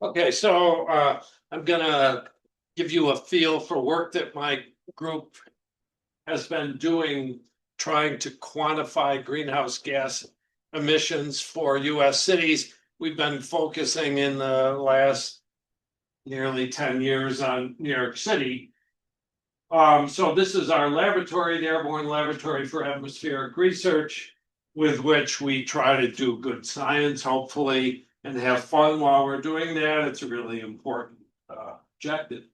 Okay, so I'm gonna give you a feel for work that my group has been doing, trying to quantify greenhouse gas emissions for US cities. We've been focusing in the last nearly 10 years on New York City. So this is our laboratory, the Airborne Laboratory for Atmospheric Research, with which we try to do good science, hopefully, and have fun while we're doing that. It's a really important objective.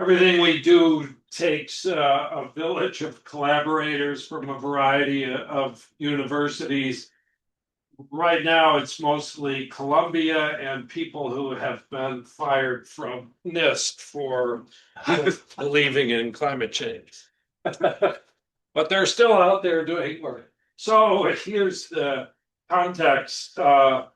Everything we do takes a village of collaborators from a variety of universities. Right now, it's mostly Columbia and people who have been fired from NIST for believing in climate change. But they're still out there doing work. So here's the context of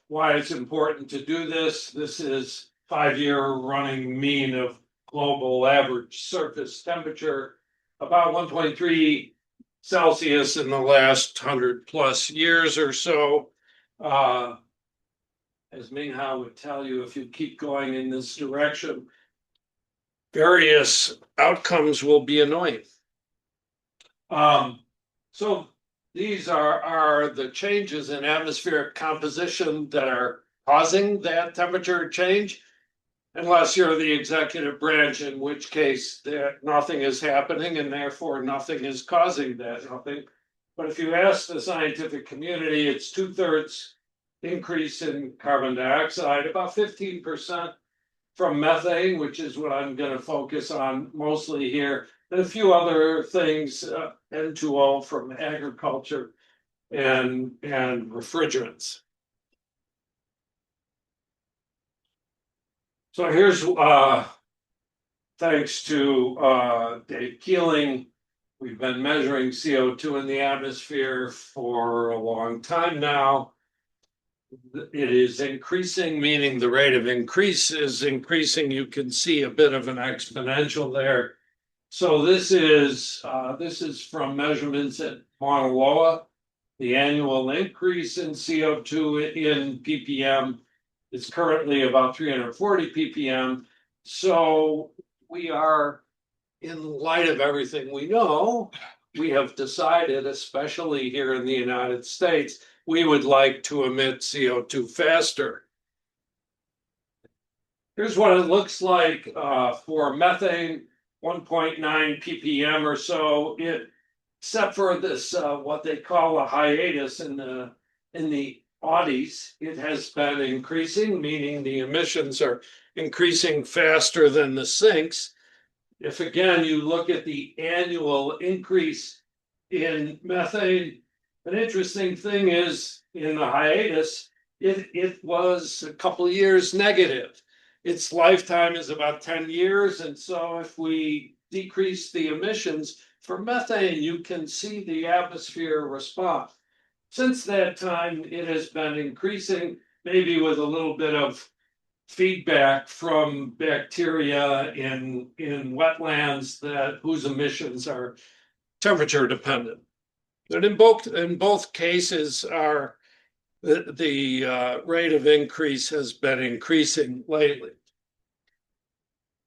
why it's important to do this. This is 5-year running mean of global average surface temperature, about 1.3 Celsius in the last 100+ years or so. As Minghao would tell you, if you keep going in this direction, various outcomes will be annoying. So these are the changes in atmospheric composition that are causing that temperature change, unless you're the executive branch, in which case nothing is happening and therefore nothing is causing that nothing. But if you ask the scientific community, it's 2/3 increase in carbon dioxide, about 15% from methane, which is what I'm going to focus on mostly here, and a few other things, N2O from agriculture and refrigerants. So here's, thanks to Dave Keeling, we've been measuring CO2 in the atmosphere for a long time now. It is increasing, meaning the rate of increase is increasing. You can see a bit of an exponential there. So this is from measurements at Mauna Loa. The annual increase in CO2 in ppm is currently about 340 ppm. So we are, in light of everything we know, we have decided, especially here in the United States, we would like to emit CO2 faster. Here's what it looks like for methane, 1.9 ppm or so. Except for this, what they call a hiatus in the Audis, it has been increasing, meaning the emissions are increasing faster than the sinks. If again you look at the annual increase in methane, an interesting thing is in the hiatus, it was a couple of years negative. Its lifetime is about 10 years. And so if we decrease the emissions for methane, you can see the atmosphere respond. Since that time, it has been increasing, maybe with a little bit of feedback from bacteria in wetlands whose emissions are temperature dependent. But in both cases, the rate of increase has been increasing lately.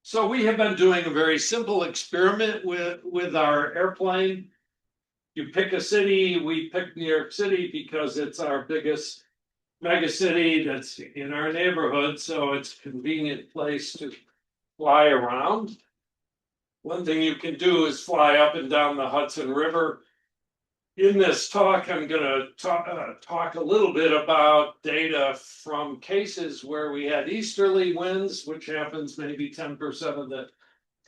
So we have been doing a very simple experiment with our airplane. You pick a city. We picked New York City because it's our biggest mega city that's in our neighborhood, so it's a convenient place to fly around. One thing you can do is fly up and down the Hudson River. In this talk, I'm going to talk a little bit about data from cases where we had easterly winds, which happens maybe 10% of the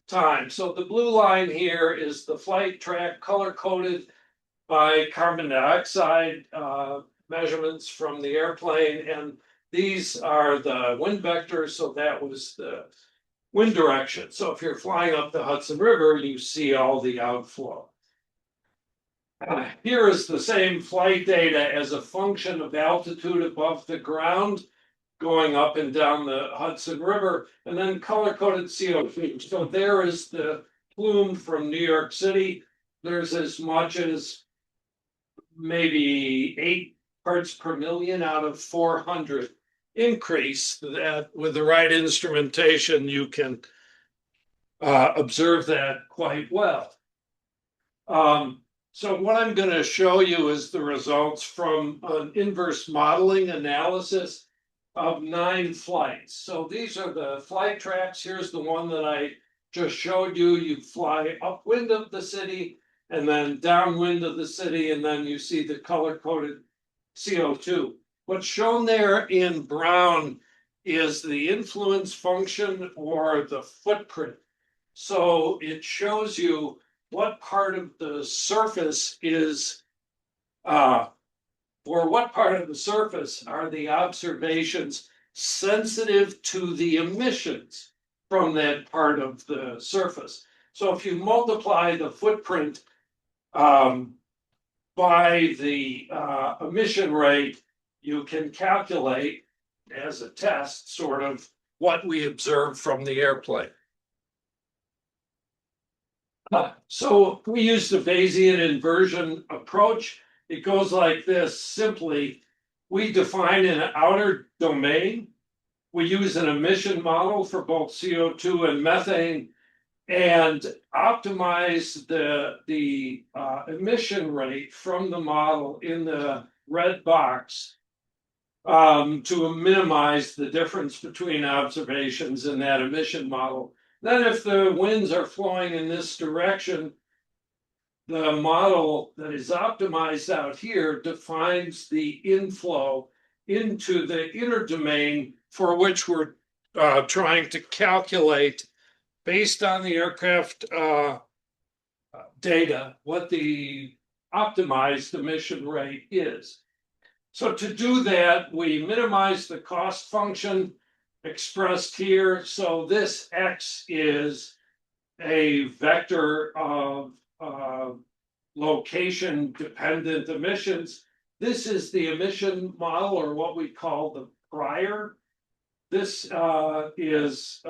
time. So the blue line here is the flight track color-coded by carbon dioxide measurements from the airplane, and these are the wind vectors, so that was the wind direction. So if you're flying up the Hudson River, you see all the outflow. Here is the same flight data as a function of altitude above the ground going up and down the Hudson River, and then color-coded CO2. So there is the plume from New York City. There's as much as maybe 8 parts per million out of 400 increase that with the right instrumentation, you can observe that quite well. So what I'm going to show you is the results from an inverse modeling analysis of 9 flights. So these are the flight tracks. Here's the one that I just showed you. You fly upwind of the city and then downwind of the city, and then you see the color-coded CO2. What's shown there in brown is the influence function or the footprint. So it shows you what part of the surface is, or what part of the surface are the observations sensitive to the emissions from that part of the surface. So if you multiply the footprint by the emission rate, you can calculate as a test sort of what we observed from the airplane. So we use the Bayesian inversion approach. It goes like this. Simply, we define an outer domain. We use an emission model for both CO2 and methane and optimize the emission rate from the model in the red box to minimize the difference between observations in that emission model. Then if the winds are flowing in this direction, the model that is optimized out here defines the inflow into the inner domain for which we're trying to calculate, based on the aircraft data, what the optimized emission rate is. So to do that, we minimize the cost function expressed here. So this X is a vector of location-dependent emissions. This is the emission model, or what we call the prior. This is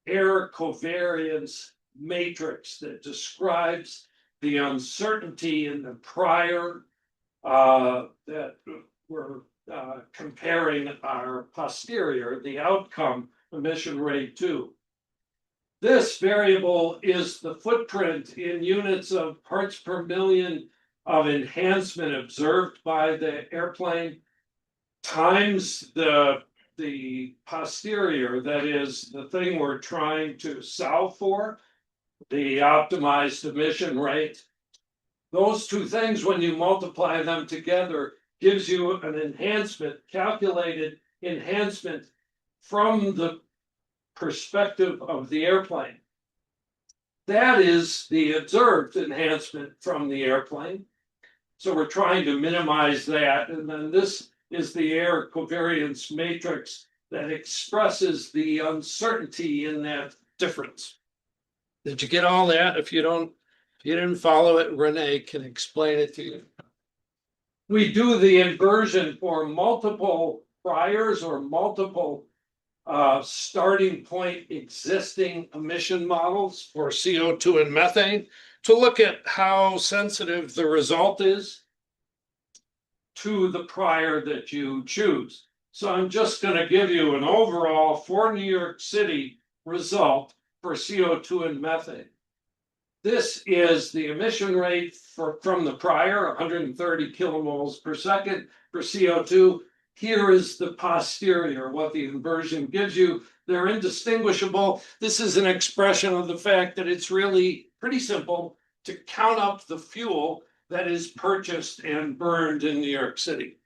air covariance matrix that describes the uncertainty in the prior that we're comparing our posterior, the outcome emission rate to. This variable is the footprint in units of parts per million of enhancement observed by the airplane times the posterior, that is the thing we're trying to solve for, the optimized emission rate. Those two things, when you multiply them together, gives you an enhancement, calculated enhancement from the perspective of the airplane. That is the observed enhancement from the airplane. So we're trying to minimize that. And then this is the air covariance matrix that expresses the uncertainty in that difference. Did you get all that? If you didn't follow it, Renee can explain it to you. We do the inversion for multiple priors or multiple starting point existing emission models for CO2 and methane to look at how sensitive the result is to the prior that you choose. So I'm just going to give you an overall for New York City result for CO2 and methane. This is the emission rate from the prior, 130 kilomoles per second for CO2. Here is the posterior, what the inversion gives you. They're indistinguishable. This is an expression of the fact that it's really pretty simple to count up the fuel that is purchased and burned in New York City.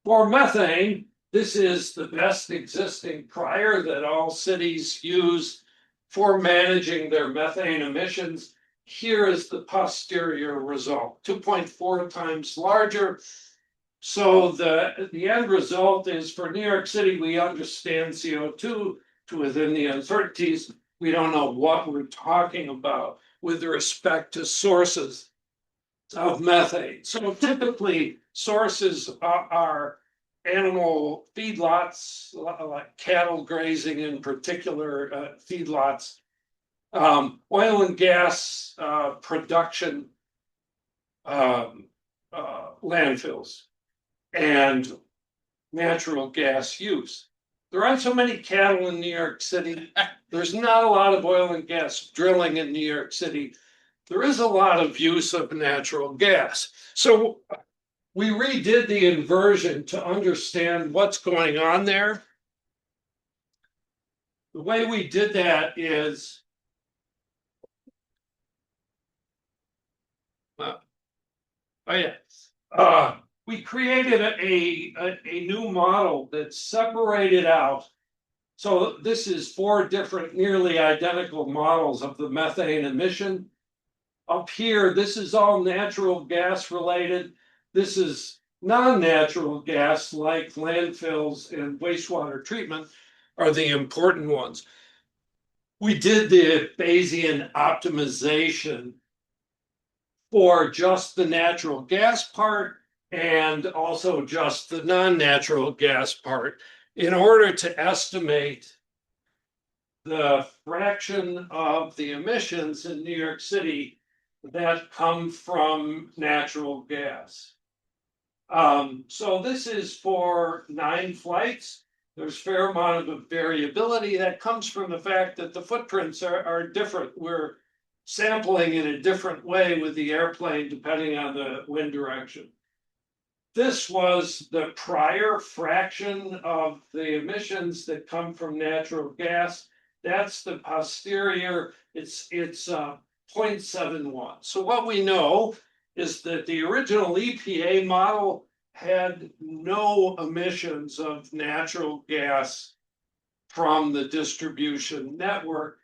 For methane, this is the best existing prior that all cities use for managing their methane emissions. Here is the posterior result, 2.4 times larger. So the end result is, for New York City, we understand CO2 to within the uncertainties. We don't know what we're talking about with respect to sources of methane. So typically sources are animal feedlots, like cattle grazing in particular, feedlots, oil and gas production landfills, and natural gas use. There aren't so many cattle in New York City. There's not a lot of oil and gas drilling in New York City. There is a lot of use of natural gas. So we redid the inversion to understand what's going on there. The way we did that is we created a new model that separated out. So this is 4 different nearly identical models of the methane emission. Up here, this is all natural gas related. This is non-natural gas like landfills and wastewater treatment are the important ones. We did the Bayesian optimization for just the natural gas part and also just the non-natural gas part in order to estimate the fraction of the emissions in New York City that come from natural gas. So this is for 9 flights. There's a fair amount of variability that comes from the fact that the footprints are different. We're sampling in a different way with the airplane depending on the wind direction. This was the prior fraction of the emissions that come from natural gas. That's the posterior, it's 0.71. So what we know is that the original EPA model had no emissions of natural gas from the distribution network.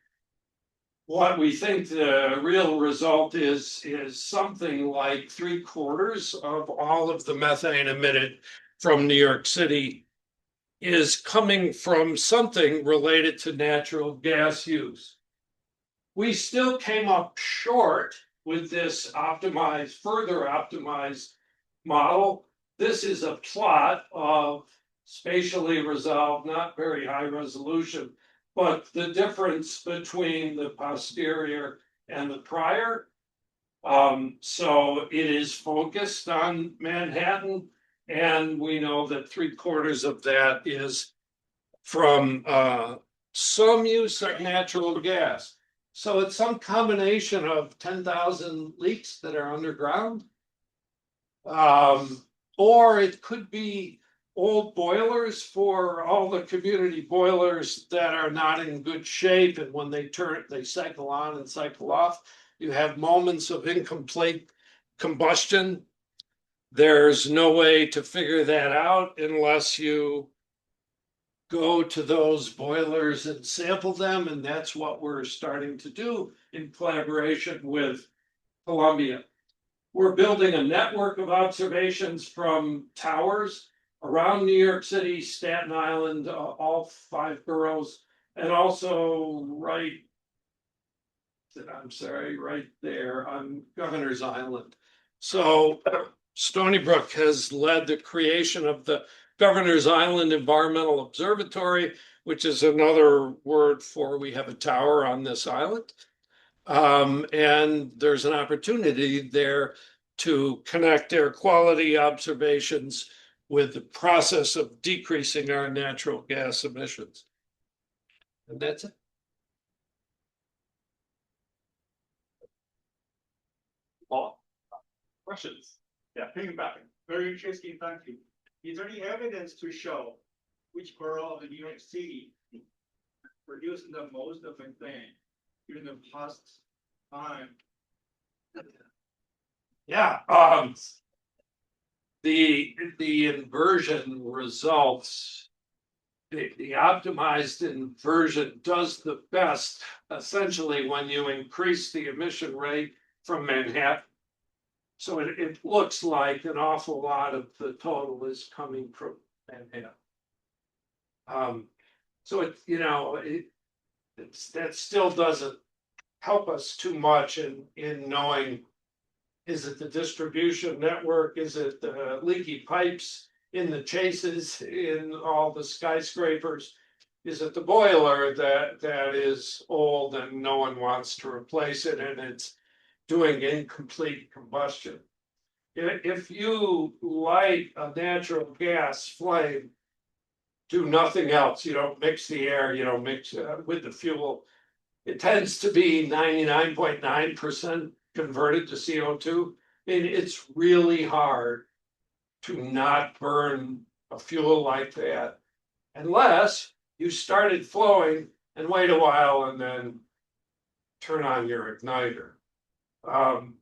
What we think the real result is something like 3/4 of all of the methane emitted from New York City is coming from something related to natural gas use. We still came up short with this optimized, further optimized model. This is a plot of spatially resolved, not very high resolution, but the difference between the posterior and the prior. So it is focused on Manhattan, and we know that 3/4 of that is from some use of natural gas. So it's some combination of 10,000 leaks that are underground. Or it could be old boilers for all the community boilers that are not in good shape. And when they turn, they cycle on and cycle off. You have moments of incomplete combustion. There's no way to figure that out unless you go to those boilers and sample them. And that's what we're starting to do in collaboration with Columbia. We're building a network of observations from towers around New York City, Staten Island, all 5 boroughs, and also right there on Governor's Island. So Stony Brook has led the creation of the Governor's Island Environmental Observatory, which is another word for we have a tower on this island. And there's an opportunity there to connect air quality observations with the process of decreasing our natural gas emissions. And that's it. Paul, questions? Yeah, piggybacking. Very interesting, thank you. Is there any evidence to show which borough of New York City producing the most of methane during the past time? Yeah, the inversion results, the optimized inversion does the best essentially when you increase the emission rate from Manhattan. So it looks like an awful lot of the total is coming from Manhattan. So that still doesn't help us too much in knowing, is it the distribution network? Is it the leaky pipes in the chases in all the skyscrapers? Is it the boiler that is old and no one wants to replace it and it's doing incomplete combustion? If you light a natural gas flame do nothing else. You don't mix the air, you don't mix with the fuel. It tends to be 99.9% converted to CO2. And it's really hard to not burn a fuel like that unless you started flowing and wait a while and then turn on your igniter.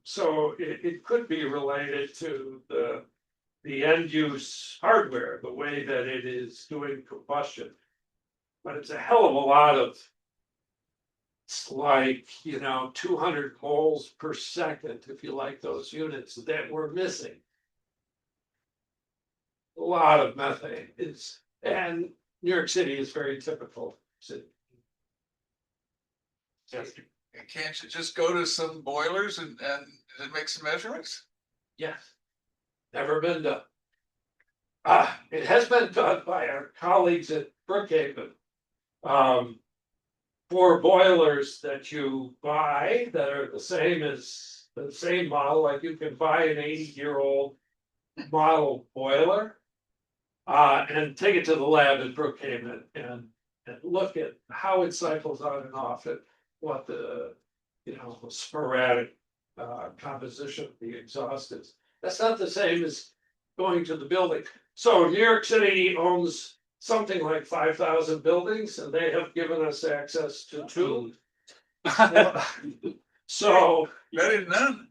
So it could be related to the end use hardware, the way that it is doing combustion. But it's a hell of a lot of, it's like, 200 moles per second, if you like those units that we're missing. A lot of methane and New York City is very typical city. Yes. Can't you just go to some boilers and make some measurements? Yes. Never been done. It has been done by our colleagues at Brookhaven. For boilers that you buy that are the same model, like you can buy an 80-year-old model boiler. And take it to the lab at Brookhaven and look at how it cycles on and off it, what the sporadic composition of the exhaust is. That's not the same as going to the building. So New York City owns something like 5,000 buildings, and they have given us access to 2. So Better than none.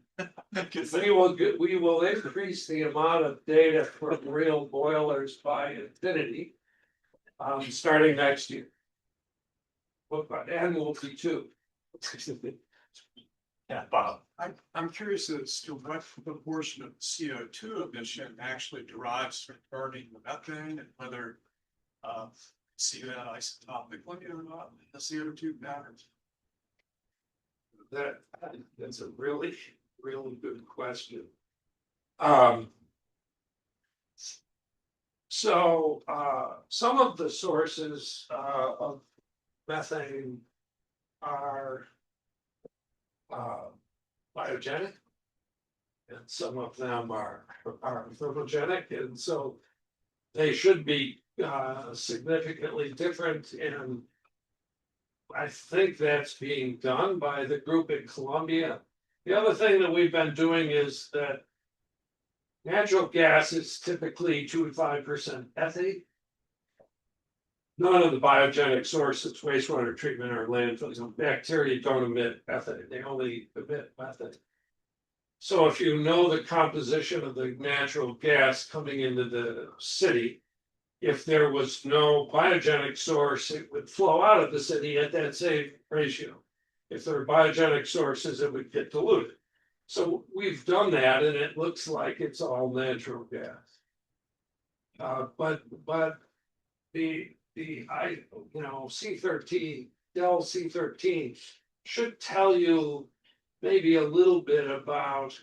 we will increase the amount of data for real boilers by infinity. Starting next year. And we'll be 2. Yeah, Bob. I'm curious as to what proportion of CO2 emission actually derives from burning the methane and whether see that isotopically or not in the CO2 patterns. That's a really good question. So some of the sources of methane are biogenic, and some of them are thermogenic, and so they should be significantly different. And I think that's being done by the group in Columbia. The other thing that we've been doing is that natural gas is typically 2 to 5% ethane. None of the biogenic sources, wastewater treatment or landfills, bacteria don't emit methane, they only emit methane. So if you know the composition of the natural gas coming into the city, if there was no biogenic source, it would flow out of the city at that same ratio. If there are biogenic sources, it would get diluted. So we've done that, and it looks like it's all natural gas. But the C13, Del C13 should tell you maybe a little bit about,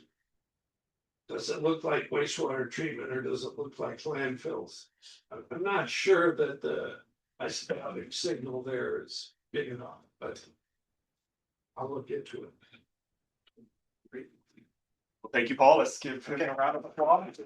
does it look like wastewater treatment or does it look like landfills? I'm not sure that the isotopic signal there is big enough, but I'll look into it. Well, thank you, Paul. Let's give him a round of applause.